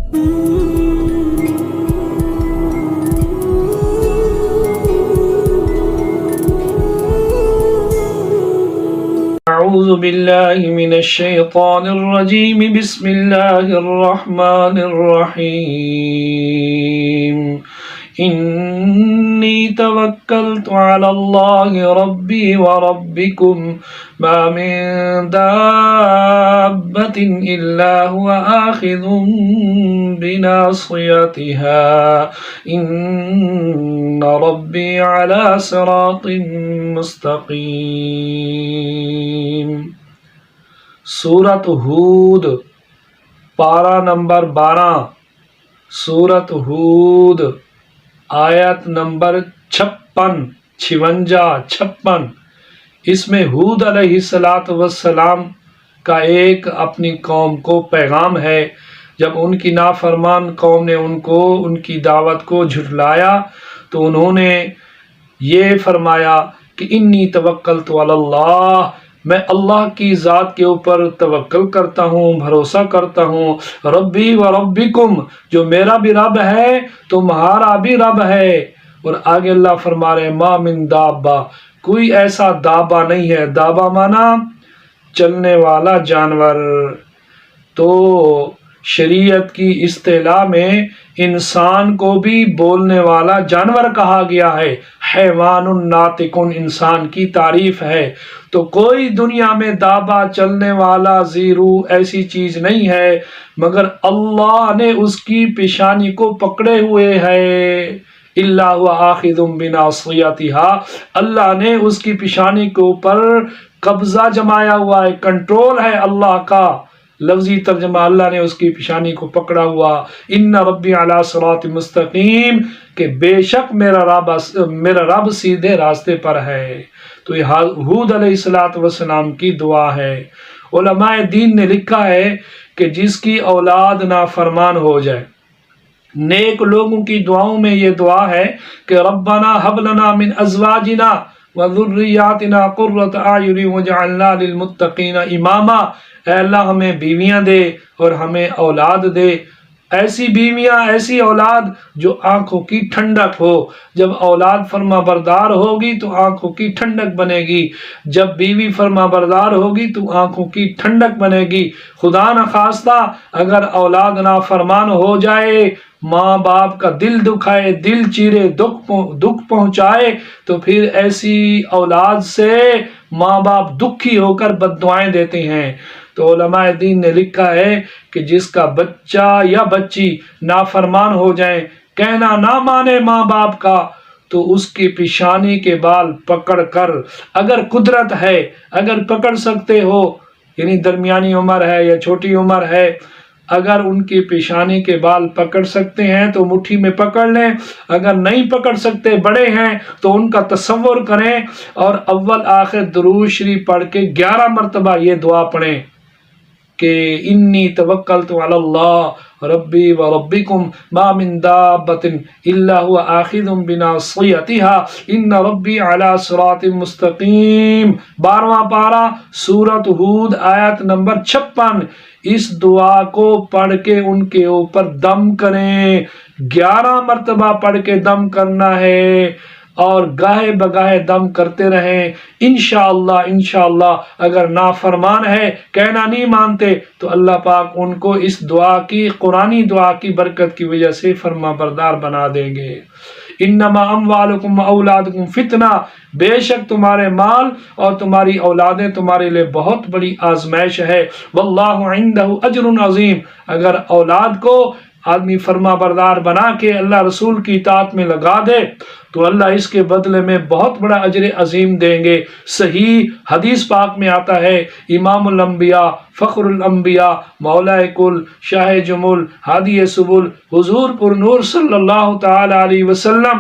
أعوذ بالله من الشيطان الرجيم بسم الله الرحمن الرحيم إني توكلت على الله ربي وربكم ما من دابة إلا هو آخذ بناصيتها إن ربي على صراط مستقيم۔ سورۃ ہود، پارہ نمبر 12، سورۃ ہود آیت نمبر 56۔ اس میں ہود علیہ السلام کا ایک اپنی قوم کو پیغام ہے۔ جب ان کی نافرمان قوم نے ان کی دعوت کو جھٹلایا تو انہوں نے یہ فرمایا کہ انی توکلت علی اللہ، میں اللہ کی ذات کے اوپر توکل کرتا ہوں، بھروسہ کرتا ہوں، ربی و ربکم، جو میرا بھی رب ہے تمہارا بھی رب ہے۔ اور آگے اللہ فرما رہے ما من دابہ، کوئی ایسا دابہ نہیں ہے، دابہ مانا چلنے والا جانور۔ تو شریعت کی اصطلاح میں انسان کو بھی بولنے والا جانور کہا گیا ہے، حیوان ناطق، انسان کی تعریف ہے۔ تو کوئی دنیا میں دابہ چلنے والا زیرو ایسی چیز نہیں ہے مگر اللہ نے اس کی پیشانی کو پکڑے ہوئے ہے، الا هو آخذ بناصیتها، اللہ نے اس کی پیشانی کے اوپر قبضہ جمایا ہوا ہے، کنٹرول ہے اللہ کا۔ لفظی ترجمہ، اللہ نے اس کی پیشانی کو پکڑا ہوا۔ ان ربی علی صراط مستقیم، کہ بے شک میرا رب سیدھے راستے پر ہے۔ تو یہ ہود علیہ السلام کی دعا ہے۔ علماء دین نے لکھا ہے کہ جس کی اولاد نافرمان ہو جائے، نیک لوگوں کی دعاؤں میں یہ دعا ہے کہ ربنا هب لنا من ازواجنا وذریاتنا قرۃ اعین واجعلنا للمتقین اماما، اے اللہ ہمیں بیویاں دے اور ہمیں اولاد دے، ایسی بیویاں، ایسی اولاد جو آنکھوں کی ٹھنڈک ہو۔ جب اولاد فرما بردار ہوگی تو آنکھوں کی ٹھنڈک بنے گی، جب بیوی فرما بردار ہوگی تو آنکھوں کی ٹھنڈک بنے گی۔ خدا نخواستہ اگر اولاد نافرمان ہو جائے، ماں باپ کا دل دکھائے، دل چیرے، دکھ پہنچائے، تو پھر ایسی اولاد سے ماں باپ دکھی ہو کر بد دعائیں دیتے ہیں۔ تو علماء دین نے لکھا ہے کہ جس کا بچہ یا بچی نافرمان ہو جائیں، کہنا نہ مانے ماں باپ کا، تو اس کی پیشانی کے بال پکڑ کر، اگر قدرت ہے، اگر پکڑ سکتے ہو، یعنی درمیانی عمر ہے یا چھوٹی عمر ہے، اگر ان کی پیشانی کے بال پکڑ سکتے ہیں تو مٹھی میں پکڑ لیں، اگر نہیں پکڑ سکتے، بڑے ہیں، تو ان کا تصور کریں اور اول آخر درود شریف پڑھ کے 11 مرتبہ یہ دعا پڑھیں کہ انی توکلت علی اللہ ربی و ربکم ما من دابۃ الا هو آخذ بناصیتها ان ربی علی صراط مستقیم۔ 12واں پارہ سورۃ ہود آیت نمبر 56۔ اس دعا کو پڑھ کے ان کے اوپر دم کریں، 11 مرتبہ پڑھ کے دم کرنا ہے اور گاہے بگاہے دم کرتے رہیں۔ انشاءاللہ اگر نافرمان ہے، کہنا نہیں مانتے، تو اللہ پاک ان کو اس دعا کی، قرآنی دعا کی برکت کی وجہ سے فرما بردار بنا دیں گے۔ انما اموالکم اولادکم فتنہ، بے شک تمہارے مال اور تمہاری اولادیں تمہارے لیے بہت بڑی آزمائش ہے۔ واللہ عندہ اجر عظیم، اگر اولاد کو آدمی فرما بردار بنا کے اللہ رسول کی اطاعت میں لگا دے تو اللہ اس کے بدلے میں بہت بڑا اجر عظیم دیں گے۔ صحیح حدیث پاک میں آتا ہے، امام الانبیاء، فخر الانبیاء، مولا کل، شاہ جمل، ہادی سبل، حضور پر نور صلی اللہ تعالی علیہ وسلم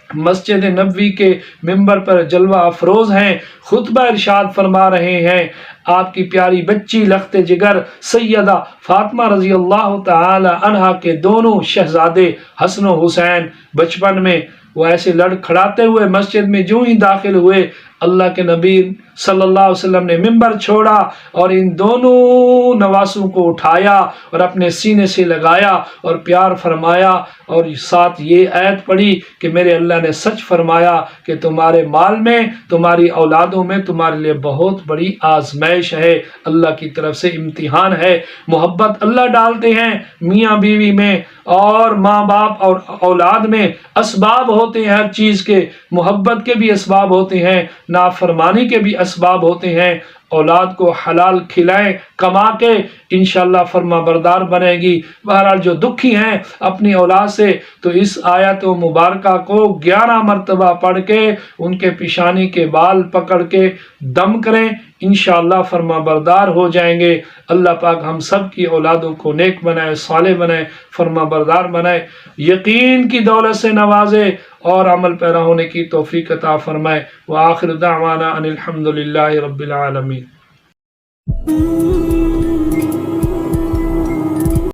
مسجد نبوی کے ممبر پر جلوہ افروز ہیں، خطبہ ارشاد فرما رہے ہیں۔ آپ کی پیاری بچی لخت جگر سیدہ فاطمہ رضی اللہ تعالی عنہا کے دونوں شہزادے حسن و حسین بچپن میں وہ ایسے لڑ کھڑاتے ہوئے مسجد میں جو ہی داخل ہوئے، اللہ کے نبی صلی اللہ علیہ وسلم نے منبر چھوڑا اور ان دونوں نواسوں کو اٹھایا اور اپنے سینے سے لگایا اور پیار فرمایا، اور ساتھ یہ آیت پڑھی کہ میرے اللہ نے سچ فرمایا کہ تمہارے مال میں، تمہاری اولادوں میں تمہارے لیے بہت بڑی آزمائش ہے، اللہ کی طرف سے امتحان ہے۔ محبت اللہ ڈالتے ہیں میاں بیوی میں، اور ماں باپ اور اولاد میں اسباب ہوتے ہیں، ہر چیز کے محبت کے بھی اسباب ہوتے ہیں، نافرمانی کے بھی اسباب ہوتے ہیں۔ اولاد کو حلال کھلائیں کما کے، انشاءاللہ فرما بردار بنے گی۔ بہرحال جو دکھی ہیں اپنی اولاد سے، تو اس آیت مبارکہ کو 11 مرتبہ پڑھ کے ان کے پیشانی کے بال پکڑ کے دم کریں، انشاءاللہ فرما بردار ہو جائیں گے۔ اللہ پاک ہم سب کی اولادوں کو نیک بنائے، صالح بنائے، فرما بردار بنائے، یقین کی دولت سے نوازے اور عمل پیرا ہونے کی توفیق عطا فرمائے۔ وآخر دعوانا ان الحمد للہ رب العالمین۔